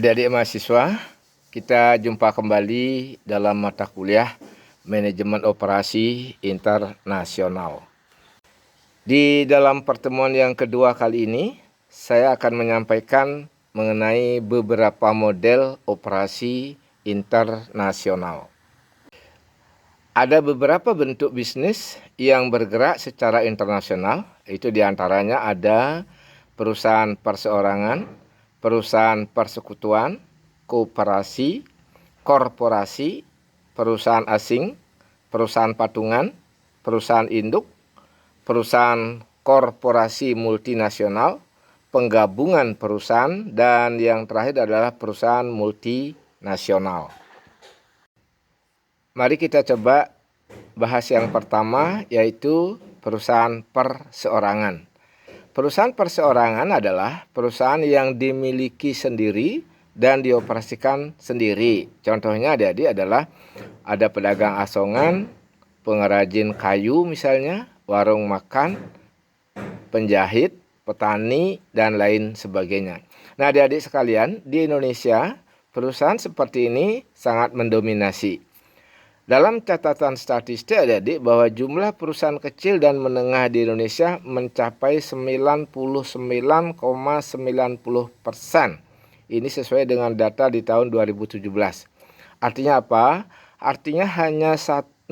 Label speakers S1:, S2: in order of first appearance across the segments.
S1: Adik-adik mahasiswa, kita jumpa kembali dalam mata kuliah Manajemen Operasi Internasional. Di dalam pertemuan yang kedua kali ini, saya akan menyampaikan mengenai beberapa model operasi internasional. Ada beberapa bentuk bisnis yang bergerak secara internasional, itu diantaranya ada perusahaan perseorangan, perusahaan persekutuan, koperasi, korporasi, perusahaan asing, perusahaan patungan, perusahaan induk, perusahaan korporasi multinasional, penggabungan perusahaan, dan yang terakhir adalah perusahaan multinasional. Mari kita coba bahas yang pertama, yaitu perusahaan perseorangan. Perusahaan perseorangan adalah perusahaan yang dimiliki sendiri dan dioperasikan sendiri. Contohnya adik-adik adalah ada pedagang asongan, pengrajin kayu misalnya, warung makan, penjahit, petani, dan lain sebagainya. Nah adik-adik sekalian, di Indonesia perusahaan seperti ini sangat mendominasi. Dalam catatan statistik adik-adik bahwa jumlah perusahaan kecil dan menengah di Indonesia mencapai 99,90%. Ini sesuai dengan data di tahun 2017. Artinya apa? Artinya hanya 0,1%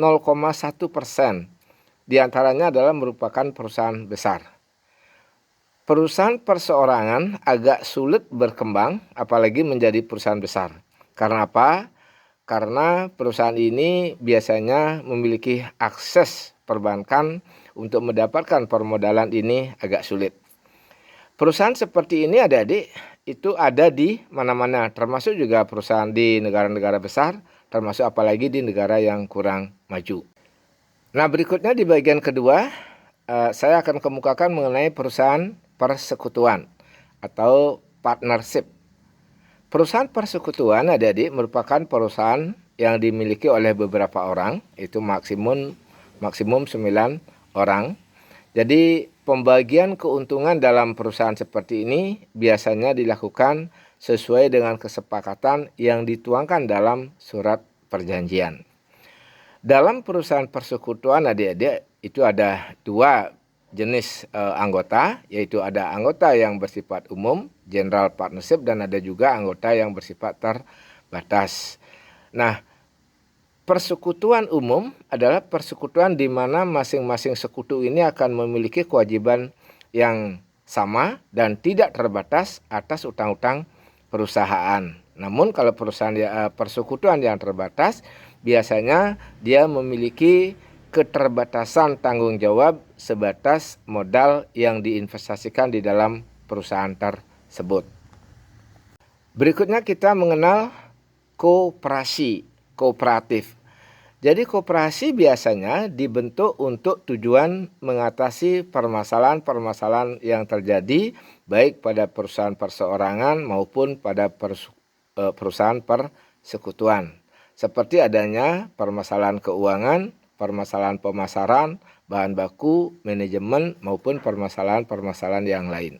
S1: diantaranya adalah merupakan perusahaan besar. Perusahaan perseorangan agak sulit berkembang, apalagi menjadi perusahaan besar. Karena apa? Karena perusahaan ini biasanya memiliki akses perbankan untuk mendapatkan permodalan ini agak sulit. Perusahaan seperti ini adik-adik itu ada di mana-mana, termasuk juga perusahaan di negara-negara besar, termasuk apalagi di negara yang kurang maju. Nah berikutnya di bagian kedua, saya akan kemukakan mengenai perusahaan persekutuan atau partnership. Perusahaan persekutuan adik-adik merupakan perusahaan yang dimiliki oleh beberapa orang, itu maksimum 9 orang. Jadi pembagian keuntungan dalam perusahaan seperti ini biasanya dilakukan sesuai dengan kesepakatan yang dituangkan dalam surat perjanjian. Dalam perusahaan persekutuan adik-adik itu ada dua jenis anggota, yaitu ada anggota yang bersifat umum, general partnership, dan ada juga anggota yang bersifat terbatas. Nah, persekutuan umum adalah persekutuan di mana masing-masing sekutu ini akan memiliki kewajiban yang sama dan tidak terbatas atas utang-utang perusahaan. Namun kalau persekutuan yang terbatas, biasanya dia memiliki keterbatasan tanggung jawab sebatas modal yang diinvestasikan di dalam perusahaan tersebut. Berikutnya kita mengenal kooperatif. Jadi koperasi biasanya dibentuk untuk tujuan mengatasi permasalahan-permasalahan yang terjadi baik pada perusahaan perseorangan maupun pada perusahaan persekutuan. Seperti adanya permasalahan keuangan, permasalahan pemasaran, bahan baku, manajemen, maupun permasalahan-permasalahan yang lain.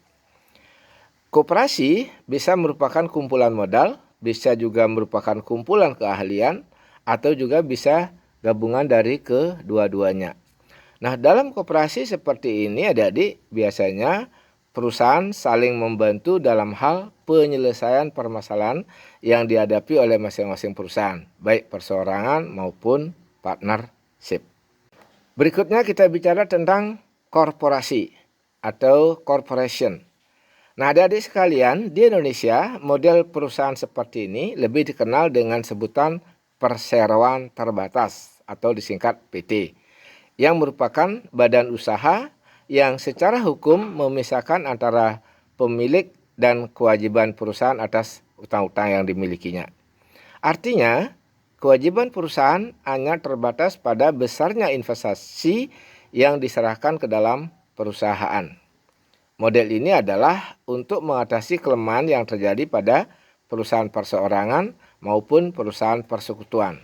S1: Koperasi bisa merupakan kumpulan modal, bisa juga merupakan kumpulan keahlian, atau juga bisa gabungan dari kedua-duanya. Nah, dalam koperasi seperti ini adik-adik biasanya perusahaan saling membantu dalam hal penyelesaian permasalahan yang dihadapi oleh masing-masing perusahaan, baik perseorangan maupun partnership. Berikutnya kita bicara tentang korporasi atau corporation. Nah, adik-adik sekalian, di Indonesia model perusahaan seperti ini lebih dikenal dengan sebutan perseroan terbatas atau disingkat PT, yang merupakan badan usaha yang secara hukum memisahkan antara pemilik dan kewajiban perusahaan atas utang-utang yang dimilikinya. Artinya, kewajiban perusahaan hanya terbatas pada besarnya investasi yang diserahkan ke dalam perusahaan. Model ini adalah untuk mengatasi kelemahan yang terjadi pada perusahaan perseorangan maupun perusahaan persekutuan.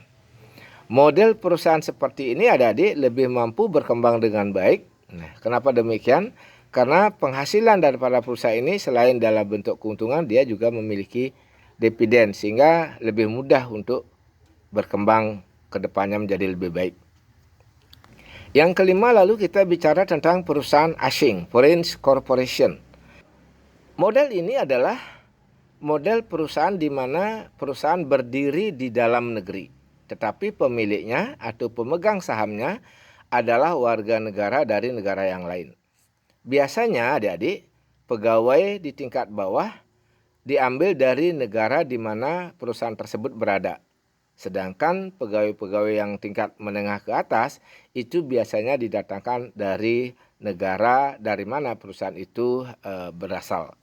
S1: Model perusahaan seperti ini adik-adik lebih mampu berkembang dengan baik. Nah, kenapa demikian? Karena penghasilan daripada perusahaan ini selain dalam bentuk keuntungan, dia juga memiliki dividen sehingga lebih mudah untuk berkembang ke depannya menjadi lebih baik. Yang kelima, lalu kita bicara tentang perusahaan asing, foreign corporation. Model ini adalah model perusahaan di mana perusahaan berdiri di dalam negeri, tetapi pemiliknya atau pemegang sahamnya adalah warga negara dari negara yang lain. Biasanya adik-adik, pegawai di tingkat bawah diambil dari negara di mana perusahaan tersebut berada. Sedangkan pegawai-pegawai yang tingkat menengah ke atas itu biasanya didatangkan dari negara dari mana perusahaan itu berasal.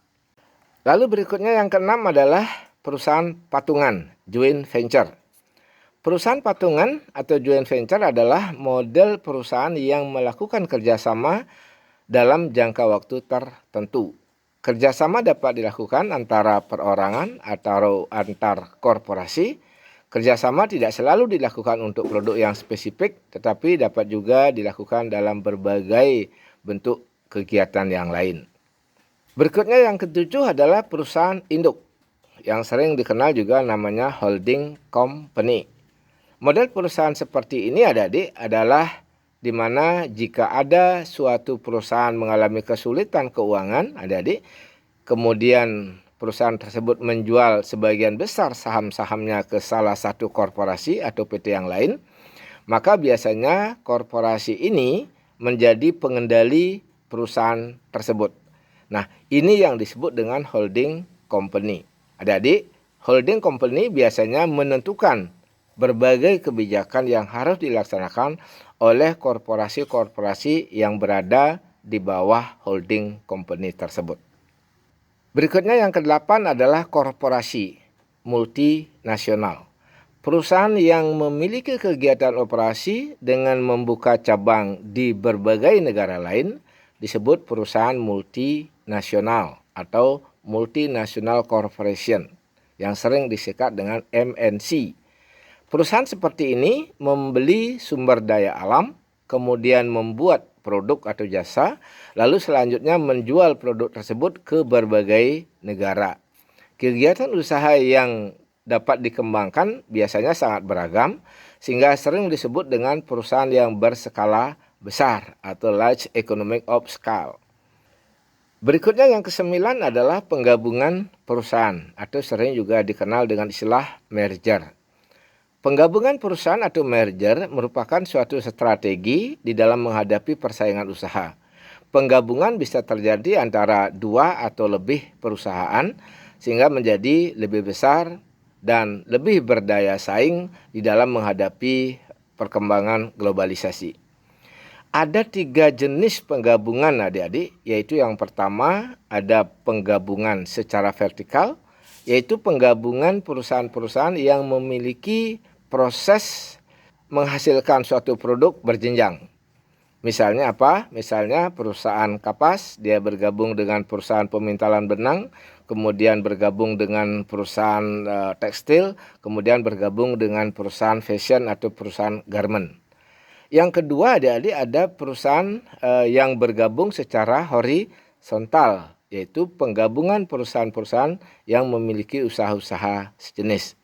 S1: Lalu berikutnya yang keenam adalah perusahaan patungan, joint venture. Perusahaan patungan atau joint venture adalah model perusahaan yang melakukan kerjasama dalam jangka waktu tertentu. Kerjasama dapat dilakukan antara perorangan atau antar korporasi. Kerjasama tidak selalu dilakukan untuk produk yang spesifik, tetapi dapat juga dilakukan dalam berbagai bentuk kegiatan yang lain. Berikutnya yang ketujuh adalah perusahaan induk, yang sering dikenal juga namanya holding company. Model perusahaan seperti ini adik-adik adalah di mana jika ada suatu perusahaan mengalami kesulitan keuangan, adik-adik, kemudian perusahaan tersebut menjual sebagian besar saham-sahamnya ke salah satu korporasi atau PT yang lain, maka biasanya korporasi ini menjadi pengendali perusahaan tersebut. Nah, ini yang disebut dengan holding company. Adik-adik, holding company biasanya menentukan berbagai kebijakan yang harus dilaksanakan oleh korporasi-korporasi yang berada di bawah holding company tersebut. Berikutnya yang kedelapan adalah korporasi multinasional. Perusahaan yang memiliki kegiatan operasi dengan membuka cabang di berbagai negara lain disebut perusahaan multinasional atau multinational corporation yang sering disingkat dengan MNC. Perusahaan seperti ini membeli sumber daya alam, kemudian membuat produk atau jasa, lalu selanjutnya menjual produk tersebut ke berbagai negara. Kegiatan usaha yang dapat dikembangkan biasanya sangat beragam, sehingga sering disebut dengan perusahaan yang berskala besar atau large economic of scale. Berikutnya yang kesembilan adalah penggabungan perusahaan atau sering juga dikenal dengan istilah merger. Penggabungan perusahaan atau merger merupakan suatu strategi di dalam menghadapi persaingan usaha. Penggabungan bisa terjadi antara dua atau lebih perusahaan sehingga menjadi lebih besar dan lebih berdaya saing di dalam menghadapi perkembangan globalisasi. Ada 3 jenis penggabungan adik-adik, yaitu yang pertama ada penggabungan secara vertikal, yaitu penggabungan perusahaan-perusahaan yang memiliki proses menghasilkan suatu produk berjenjang. Misalnya apa? Misalnya perusahaan kapas, dia bergabung dengan perusahaan pemintalan benang, kemudian bergabung dengan perusahaan tekstil, kemudian bergabung dengan perusahaan fashion atau perusahaan garment. Yang kedua adik-adik ada perusahaan yang bergabung secara horizontal, yaitu penggabungan perusahaan-perusahaan yang memiliki usaha-usaha sejenis.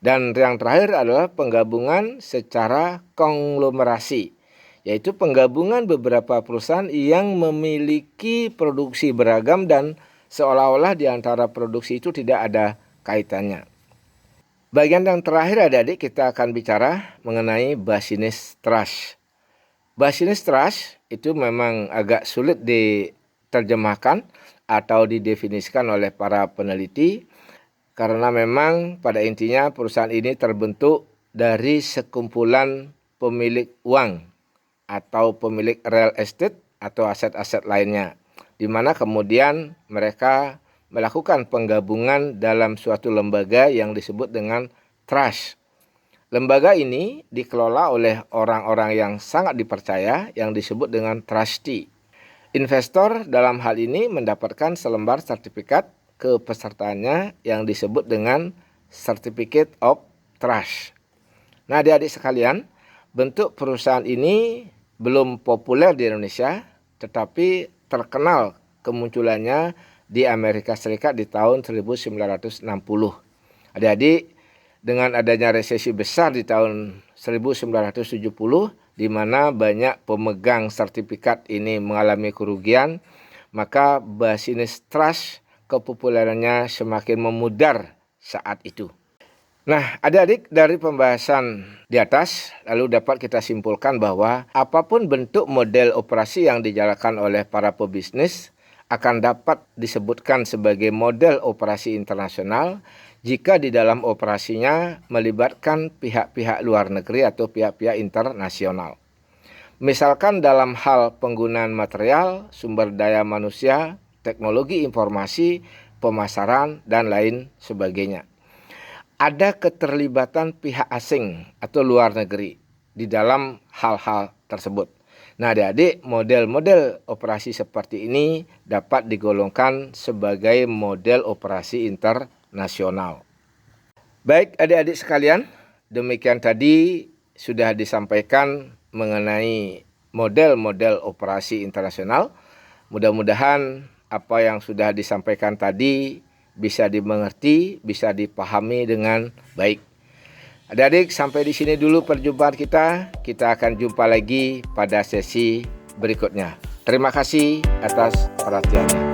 S1: Dan yang terakhir adalah penggabungan secara konglomerasi, yaitu penggabungan beberapa perusahaan yang memiliki produksi beragam dan seolah-olah di antara produksi itu tidak ada kaitannya. Bagian yang terakhir adik-adik kita akan bicara mengenai business trust. Business trust itu memang agak sulit diterjemahkan atau didefinisikan oleh para peneliti, karena memang pada intinya perusahaan ini terbentuk dari sekumpulan pemilik uang atau pemilik real estate atau aset-aset lainnya, di mana kemudian mereka melakukan penggabungan dalam suatu lembaga yang disebut dengan trust. Lembaga ini dikelola oleh orang-orang yang sangat dipercaya yang disebut dengan trustee. Investor dalam hal ini mendapatkan selembar sertifikat kepesertaannya yang disebut dengan Certificate of Trust. Nah, adik-adik sekalian, bentuk perusahaan ini belum populer di Indonesia, tetapi terkenal kemunculannya di Amerika Serikat di tahun 1960. Adik-adik, dengan adanya resesi besar di tahun 1970, di mana banyak pemegang sertifikat ini mengalami kerugian, maka Business Trust kepopulerannya semakin memudar saat itu. Nah, adik-adik, dari pembahasan di atas, lalu dapat kita simpulkan bahwa apapun bentuk model operasi yang dijalankan oleh para pebisnis akan dapat disebutkan sebagai model operasi internasional jika di dalam operasinya melibatkan pihak-pihak luar negeri atau pihak-pihak internasional. Misalkan dalam hal penggunaan material, sumber daya manusia, teknologi informasi, pemasaran, dan lain sebagainya. Ada keterlibatan pihak asing atau luar negeri di dalam hal-hal tersebut. Nah, adik-adik, model-model operasi seperti ini dapat digolongkan sebagai model operasi internasional. Baik, adik-adik sekalian, demikian tadi sudah disampaikan mengenai model-model operasi internasional. Mudah-mudahan apa yang sudah disampaikan tadi bisa dimengerti, bisa dipahami dengan baik. Adik-adik, sampai di sini dulu perjumpaan kita. Kita akan jumpa lagi pada sesi berikutnya. Terima kasih atas perhatiannya.